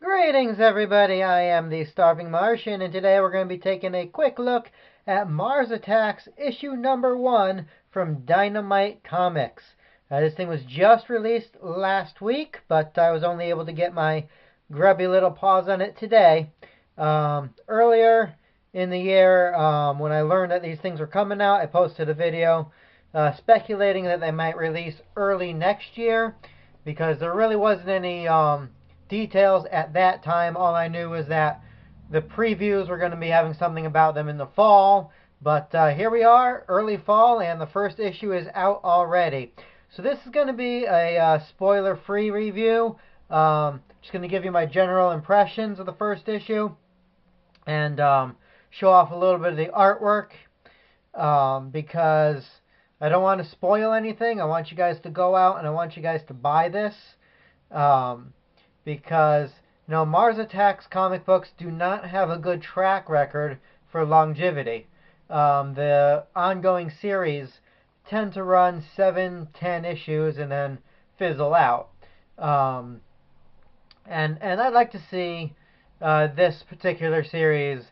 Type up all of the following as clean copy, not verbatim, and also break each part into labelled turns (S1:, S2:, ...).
S1: Greetings, everybody. I am the Starving Martian, and today we're going to be taking a quick look at Mars Attacks issue number 1 from Dynamite Comics. This thing was just released last week, but I was only able to get my grubby little paws on it today. Earlier in the year, when I learned that these things were coming out, I posted a video speculating that they might release early next year because there really wasn't any details at that time. All I knew was that the previews were going to be having something about them in the fall. But here we are, early fall, and the first issue is out already. So this is going to be a spoiler-free review. Just going to give you my general impressions of the first issue and show off a little bit of the artwork because I don't want to spoil anything. I want you guys to go out and I want you guys to buy this. Because Mars Attacks comic books do not have a good track record for longevity. The ongoing series tend to run 7, 10 issues and then fizzle out. And I'd like to see this particular series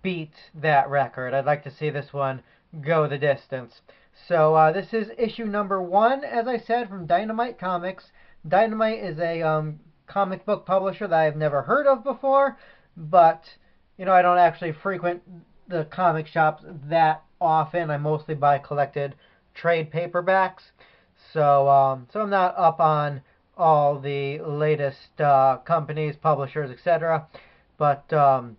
S1: beat that record. I'd like to see this one go the distance. So this is issue number 1, as I said, from Dynamite Comics. Dynamite is a comic book publisher that I've never heard of before, but I don't actually frequent the comic shops that often. I mostly buy collected trade paperbacks, so I'm not up on all the latest companies, publishers, etc. But for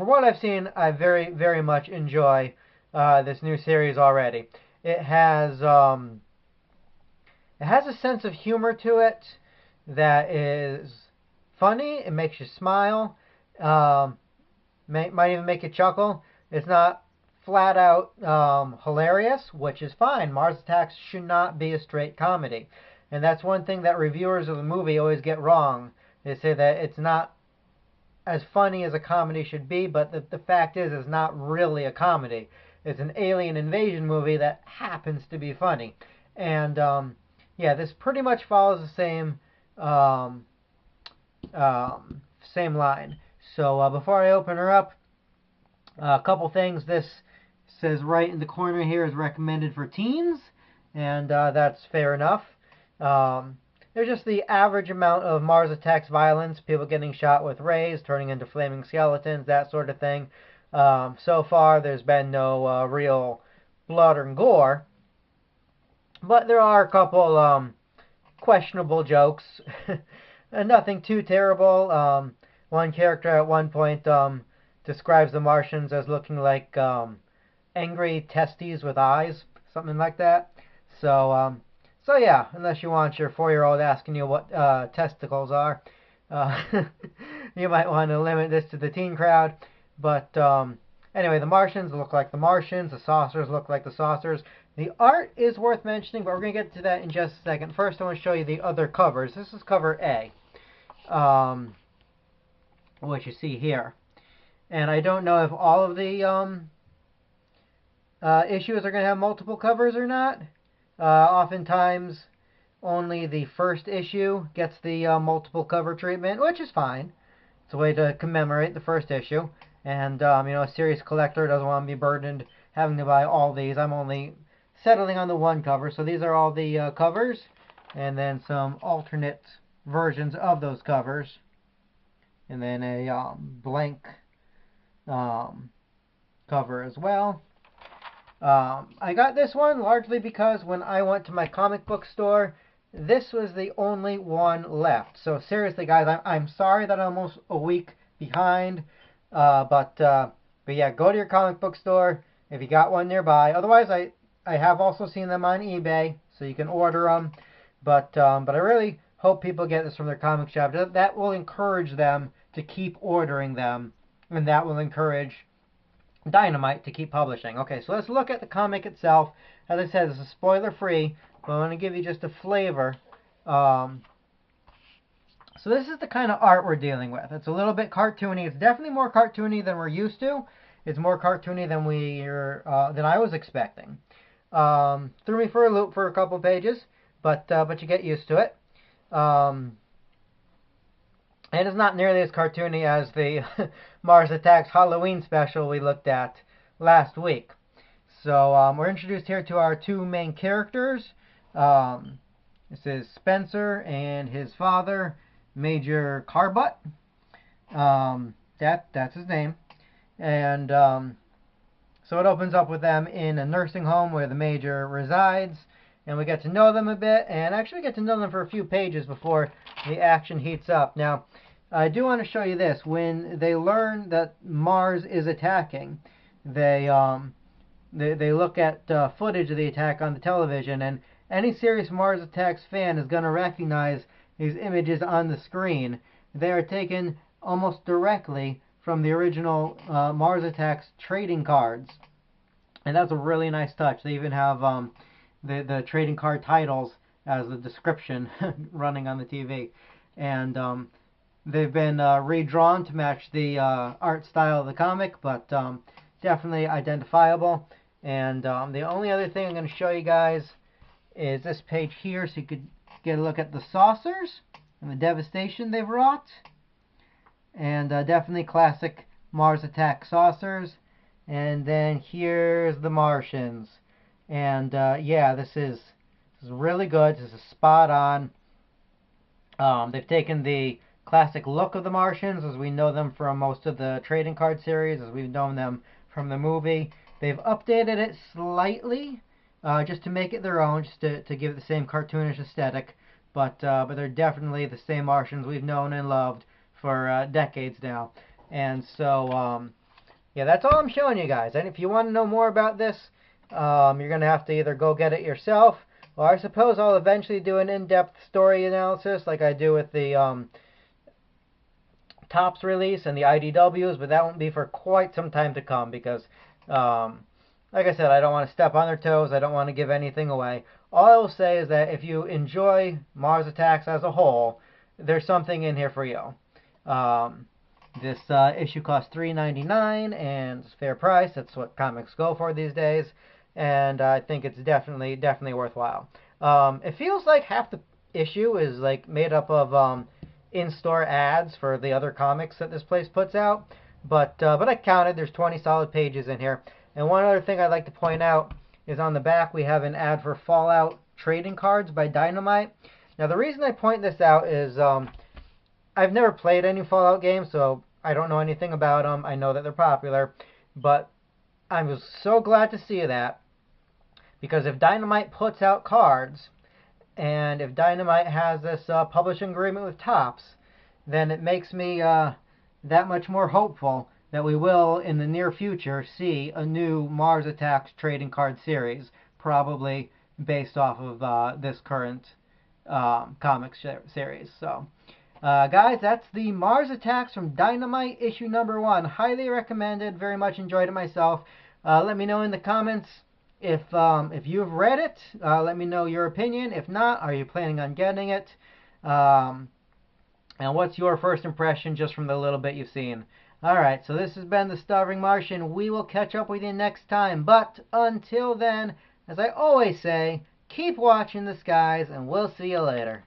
S1: what I've seen, I very, very much enjoy this new series already. It has a sense of humor to it that is funny. It makes you smile. Might even make you chuckle. It's not flat out hilarious, which is fine. Mars Attacks should not be a straight comedy. And that's one thing that reviewers of the movie always get wrong. They say that it's not as funny as a comedy should be, but the fact is, it's not really a comedy. It's an alien invasion movie that happens to be funny. And yeah, this pretty much follows the same same line. So before I open her up, a couple things. This says right in the corner here is recommended for teens, and that's fair enough. There's just the average amount of Mars Attacks violence, people getting shot with rays, turning into flaming skeletons, that sort of thing. So far, there's been no real blood or gore, but there are a couple questionable jokes. Nothing too terrible. One character at one point describes the Martians as looking like angry testes with eyes, something like that. So yeah, unless you want your 4-year-old asking you what testicles are, uh, you might want to limit this to the teen crowd. But anyway, the Martians look like the Martians. The saucers look like the saucers. The art is worth mentioning, but we're going to get to that in just a second. First, I want to show you the other covers. This is cover A, what you see here. And I don't know if all of the issues are going to have multiple covers or not. Oftentimes, only the first issue gets the multiple cover treatment, which is fine. It's a way to commemorate the first issue. And, a serious collector doesn't want to be burdened having to buy all these. I'm only settling on the one cover. So these are all the covers. And then some alternate versions of those covers. And then a blank cover as well. I got this one largely because when I went to my comic book store, this was the only one left. So seriously, guys, I'm sorry that I'm almost a week behind. But yeah, go to your comic book store if you got one nearby. Otherwise, I have also seen them on eBay, so you can order them. But I really hope people get this from their comic shop. That will encourage them to keep ordering them, and that will encourage Dynamite to keep publishing. Okay, so let's look at the comic itself. As I said, this is spoiler-free, but I want to give you just a flavor. So this is the kind of art we're dealing with. It's a little bit cartoony. It's definitely more cartoony than we're used to. It's more cartoony than I was expecting. Threw me for a loop for a couple pages, but you get used to it. And it's not nearly as cartoony as the Mars Attacks Halloween special we looked at last week. So we're introduced here to our two main characters. This is Spencer and his father, Major Carbutt. That's his name. And so it opens up with them in a nursing home where the Major resides. And we get to know them a bit, and actually get to know them for a few pages before the action heats up. Now, I do want to show you this. When they learn that Mars is attacking, they look at footage of the attack on the television, and any serious Mars Attacks fan is going to recognize these images on the screen. They are taken almost directly from the original Mars Attacks trading cards, and that's a really nice touch. They even have the trading card titles as the description running on the TV, and they've been redrawn to match the art style of the comic, but definitely identifiable. And the only other thing I'm going to show you guys is this page here, so you could get a look at the saucers and the devastation they've wrought. And definitely classic Mars Attack saucers. And then here's the Martians. And yeah, this is really good. This is spot on. They've taken the classic look of the Martians as we know them from most of the trading card series, as we've known them from the movie. They've updated it slightly, just to make it their own, just to give it the same cartoonish aesthetic. But they're definitely the same Martians we've known and loved for decades now. And so, yeah, that's all I'm showing you guys. And if you want to know more about this, you're going to have to either go get it yourself, or I suppose I'll eventually do an in-depth story analysis like I do with the Topps release and the IDWs, but that won't be for quite some time to come because, like I said, I don't want to step on their toes. I don't want to give anything away. All I will say is that if you enjoy Mars Attacks as a whole, there's something in here for you. This issue costs $3.99, and it's fair price. That's what comics go for these days, and I think it's definitely worthwhile. It feels like half the issue is like made up of in-store ads for the other comics that this place puts out, but I counted. There's 20 solid pages in here. And one other thing I'd like to point out is on the back we have an ad for Fallout trading cards by Dynamite. Now the reason I point this out is I've never played any Fallout games, so I don't know anything about them. I know that they're popular, but I was so glad to see that, because if Dynamite puts out cards, and if Dynamite has this publishing agreement with Topps, then it makes me that much more hopeful that we will, in the near future, see a new Mars Attacks trading card series, probably based off of this current comic series. So, guys, that's the Mars Attacks from Dynamite issue number 1. Highly recommended. Very much enjoyed it myself. Let me know in the comments if you've read it. Let me know your opinion. If not, are you planning on getting it? And what's your first impression just from the little bit you've seen? Alright, so this has been the Starving Martian. We will catch up with you next time. But until then, as I always say, keep watching the skies, and we'll see you later.